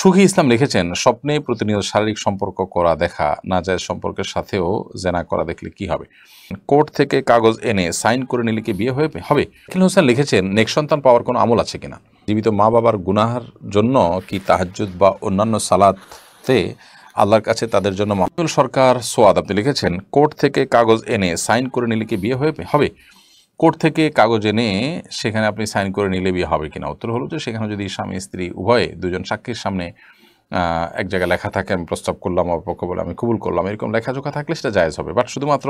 সুখী ইসলাম লিখেছেন, স্বপ্নে প্রতিনিয়ত শারীরিক সম্পর্ক করা দেখা নাজায়েজ সম্পর্কের সাথেও জেনা করা দেখলে কি হবে? কোর্ট থেকে কাগজ এনে সাইন করে নিলে কি বিয়ে হবে? আকিল হোসেন লিখেছেন, নেক সন্তান পাওয়ার কোনো আমল আছে কিনা? জীবিত মা বাবার গুনাহার জন্য কি তাহাজ্জুদ বা অন্যান্য সালাতে আল্লাহর কাছে তাদের জন্য মাহমুদুল সরকার সোয়াদ আপনি লিখেছেন, কোর্ট থেকে কাগজ এনে সাইন করে নিলে কি বিয়ে হবে? কোর্ট থেকে কাগজ এনে সেখানে আপনি সাইন করে নিলে বিয়ে হবে কিনা? উত্তর হলো যে সেখানে যদি স্বামী স্ত্রী উভয়ে দুজন সাক্ষীর সামনে এক জায়গায় লেখা থাকে, আমি প্রস্তাব করলাম, অপরপক্ষ বলে আমি কবুল করলাম, এরকম লেখাজোখা থাকলে সেটা জায়েজ হবে। বাট শুধুমাত্র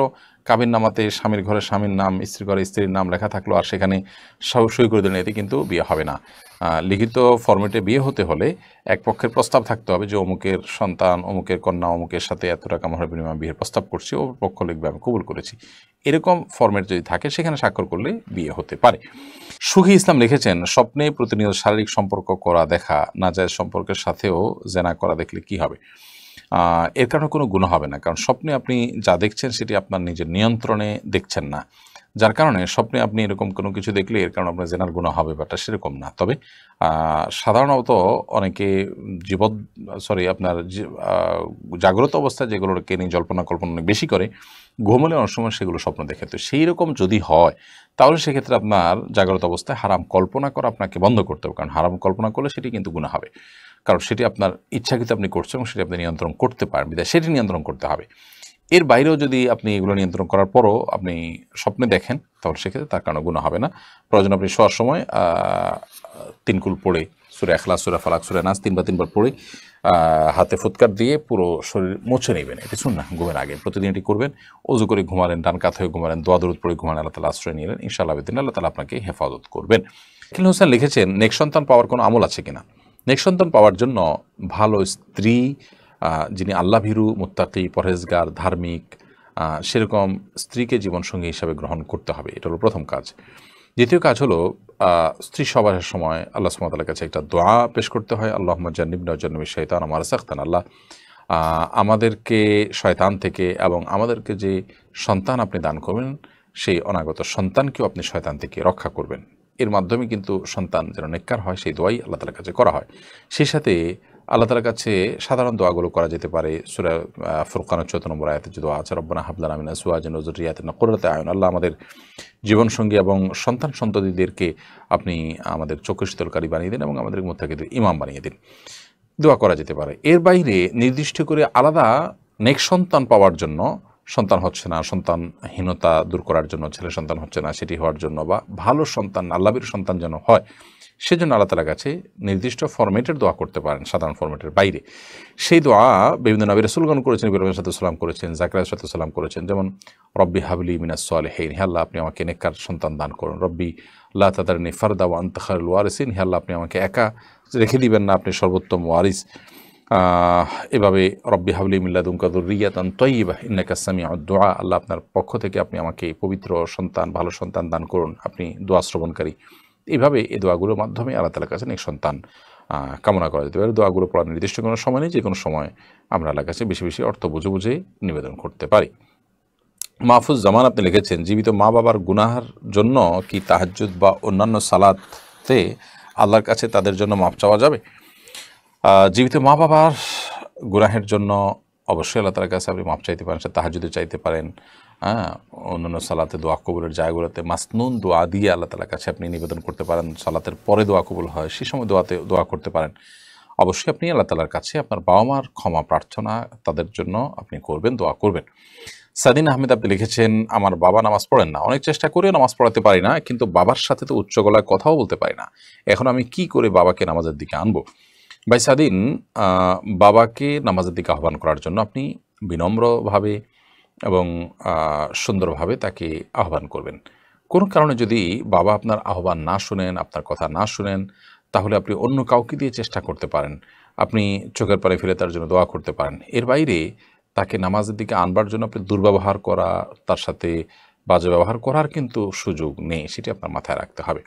কাবিননামাতে স্বামীর ঘরে স্বামীর নাম, স্ত্রীর ঘরে স্ত্রীর নাম লেখা থাকলো আর সেখানে সই করে দিলেন, এতে কিন্তু বিয়ে হবে না। লিখিত ফরম্যাটে বিয়ে হতে হলে এক পক্ষের প্রস্তাব থাকতে হবে যে অমুকের সন্তান, অমুকের কন্যা অমুকের সাথে এত টাকা মোহরের বিনিময়ে বিয়ের প্রস্তাব করছি, অপর পক্ষ লিখবে আমি কবুল করেছি। এরকম ফরম্যাট যদি থাকে সেখানে স্বাক্ষর করলে বিয়ে হতে পারে। সুখী ইসলাম লিখেছেন, স্বপ্নে প্রতিনিয়ত শারীরিক সম্পর্ক করা দেখা নাজায়েজ সম্পর্কের সাথেও জেনা করা দেখলে কি হবে? এর কারণে কোনো গুনাহ হবে না, কারণ স্বপ্নে আপনি যা দেখছেন সেটি আপনার নিজের নিয়ন্ত্রণে দেখছেন না, যার কারণে স্বপ্নে আপনি এরকম কোনো কিছু দেখলে এর কারণে আপনার জেনার গুনাহ হবে ব্যাপারটা সেরকম না। তবে সাধারণত অনেকে আপনার জাগ্রত অবস্থায় যেগুলোকে নিয়ে জল্পনা কল্পনা অনেক বেশি করে, ঘুমলে অনেক সময় সেগুলো স্বপ্ন দেখে। তো সেই রকম যদি হয় তাহলে সেক্ষেত্রে আপনার জাগ্রত অবস্থায় হারাম কল্পনা করা আপনাকে বন্ধ করতে হবে, কারণ হারাম কল্পনা করলে সেটি কিন্তু গুনাহ হবে, কারণ সেটি আপনার ইচ্ছাকৃত আপনি করছেন এবং সেটি আপনি নিয়ন্ত্রণ করতে পারেন, বিধায় সেটি নিয়ন্ত্রণ করতে হবে। এর বাইরেও যদি আপনি এগুলো নিয়ন্ত্রণ করার পরও আপনি স্বপ্নে দেখেন তাহলে সেক্ষেত্রে তার কারণে গুনাহ হবে না। প্রয়োজন আপনি শোয়ার সময় 3 কুল পড়ে সূরা ইখলাস, সূরা ফালাক, সূরা নাস 3 বার পড়ে হাতে ফুৎকার দিয়ে পুরো শরীর মুছে নেবেন। এটি সুন্নাহ, ঘুমের আগে প্রতিদিন এটি করবেন। ওযু করে ঘুমালেন, ডান কাত হয়ে ঘুমালেন, দোয়া দরুদ পড়ে ঘুমালেন, আল্লাহ তাআলা আশ্রয় নিলেন, ইনশাআল্লাহ আল্লাহ তাআলা আপনাকে হেফাজত করবেন। আকিল হোসেন লিখেছেন, নেক সন্তান পাওয়ার কোনো আমল আছে কিনা? নেক সন্তান পাওয়ার জন্য ভালো স্ত্রী, যিনি আল্লাহভীরু, মুত্তাকি, পরহেজগার, ধার্মিক, সেরকম স্ত্রীকে জীবনসঙ্গী হিসাবে গ্রহণ করতে হবে। এটা হলো প্রথম কাজ। দ্বিতীয় কাজ হলো স্ত্রী সবারের সময় আল্লাহ সুবহানাহু ওয়া তাআলার কাছে একটা দোয়া পেশ করতে হয়, আল্লাহুম্মা জান্নিবনা ওয়া জান্নিবিশ শাইতানা মা রাযাকতানা। আল্লাহ আমাদেরকে শয়তান থেকে এবং আমাদেরকে যে সন্তান আপনি দান করবেন সেই অনাগত সন্তানকেও আপনি শয়তান থেকে রক্ষা করবেন। এর মাধ্যমে কিন্তু সন্তান যেন নেককার হয় সেই দোয়াই আল্লাহ তাআলার কাছে করা হয়। সেই সাথে আল্লাহ তাআলার কাছে সাধারণ দোয়াগুলো করা যেতে পারে। সূরা ফুরকানের 14 নম্বর আয়াতে যে দোয়া আছে, রব্বানা হাব লানা মিন আজওয়াজিনা ওয়া যুররিয়াতিনা কুররাতা আয়ুন। আল্লাহ আমাদের জীবনসঙ্গী এবং সন্তান সন্ততিদেরকে আপনি আমাদের চক্ষু শীতলকারী বানিয়ে দিন এবং আমাদের মুত্তাকিদের ইমাম বানিয়ে দিন। দোয়া করা যেতে পারে। এর বাইরে নির্দিষ্ট করে আলাদা নেক সন্তান পাওয়ার জন্য, সন্তান হচ্ছে না, সন্তানহীনতা দূর করার জন্য, ছেলে সন্তান হচ্ছে না সেটি হওয়ার জন্য, বা ভালো সন্তান আল্লাহর সন্তান যেন হয় সেজন্য আল্লাহ তাআলার কাছে নির্দিষ্ট ফরম্যাটের দোয়া করতে পারেন, সাধারণ ফরম্যাটের বাইরে। সেই দোয়া বিভিন্ন নবী রাসূলগণ করেছেন, ইব্রাহিম আলাইহিস সালাম করেছেন, জাকারিয়া আলাইহিস সালাম করেছেন। যেমন রব্বি হাবলি মিনাস সালিহিন, হে আল্লাহ আপনি আমাকে নেককার সন্তান দান করুন। রব্বি লা তাদারনি ফারদা ওয়া আনতা খায়রুল ওয়ারিসিন, হে আল্লাহ আপনি আমাকে একা রেখে দিবেন না, আপনি সর্বোত্তম ওয়ারিস। এভাবে রব্বি হাবলি মিন লাদুনকা যুররিয়াতান তাইয়্যিবাহ ইন্নাকা সামিউদ দুআ, আল্লাহ আপনার পক্ষ থেকে আপনি আমাকে পবিত্র সন্তান, ভালো সন্তান দান করুন, আপনি দোয়া শ্রবণকারী। এইভাবে এই দোয়াগুলোর মাধ্যমে আল্লাহ তাআলার কাছে নেক সন্তান কামনা করা যেতে পারে। দোয়াগুলো পড়ার নির্দিষ্ট কোনো সময় নেই, যে কোনো সময় আমরা আল্লাহর কাছে বেশি বেশি অর্থ বুঝে বুঝে নিবেদন করতে পারি। মাহফুজ জামান আপনি লিখেছেন, জীবিত মা বাবার গুনাহার জন্য কি তাহাজ্জুদ বা অন্যান্য সালাতে আল্লাহর কাছে তাদের জন্য মাপ চাওয়া যাবে? জীবিত মা বাবার গুনাহের জন্য অবশ্যই আল্লাহ তাআলার কাছে আপনি মাপ চাইতে পারেন, সেটা তাহাজ্জুদে চাইতে পারেন, অন্যান্য সালাতে দোয়া কবুলের জায়গাগুলোতে মাসনুন দোয়া দিয়ে আল্লাহ তাআলার কাছে আপনি নিবেদন করতে পারেন। সালাতের পরে দোয়া কবুল হয় সেই সময় দোয়া করতে পারেন। অবশ্যই আপনি আল্লাহ তাআলার কাছে আপনার বাবা মার ক্ষমা প্রার্থনা তাদের জন্য আপনি করবেন, দোয়া করবেন। সাদিন আহমেদ আপনি লিখেছেন, আমার বাবা নামাজ পড়েন না, অনেক চেষ্টা করেও নামাজ পড়াতে পারি না, কিন্তু বাবার সাথে তো উচ্চ গলায় কথাও বলতে পারি না, এখন আমি কি করে বাবাকে নামাজের দিকে আনবো? ভাই সাদিন, বাবাকে নামাজের দিকে আহ্বান করার জন্য আপনি বিনম্রভাবে এবং সুন্দরভাবে তাকে আহ্বান করবেন। কোনো কারণে যদি বাবা আপনার আহ্বান না শুনেন, আপনার কথা না শুনেন, তাহলে আপনি অন্য কাউকে দিয়ে চেষ্টা করতে পারেন, আপনি চোখের পানি ফেলে তার জন্য দোয়া করতে পারেন। এর বাইরে তাকে নামাজের দিকে আনবার জন্য আপনি দুর্ব্যবহার করা, তার সাথে বাজে ব্যবহার করার কিন্তু সুযোগ নেই, সেটি আপনার মাথায় রাখতে হবে।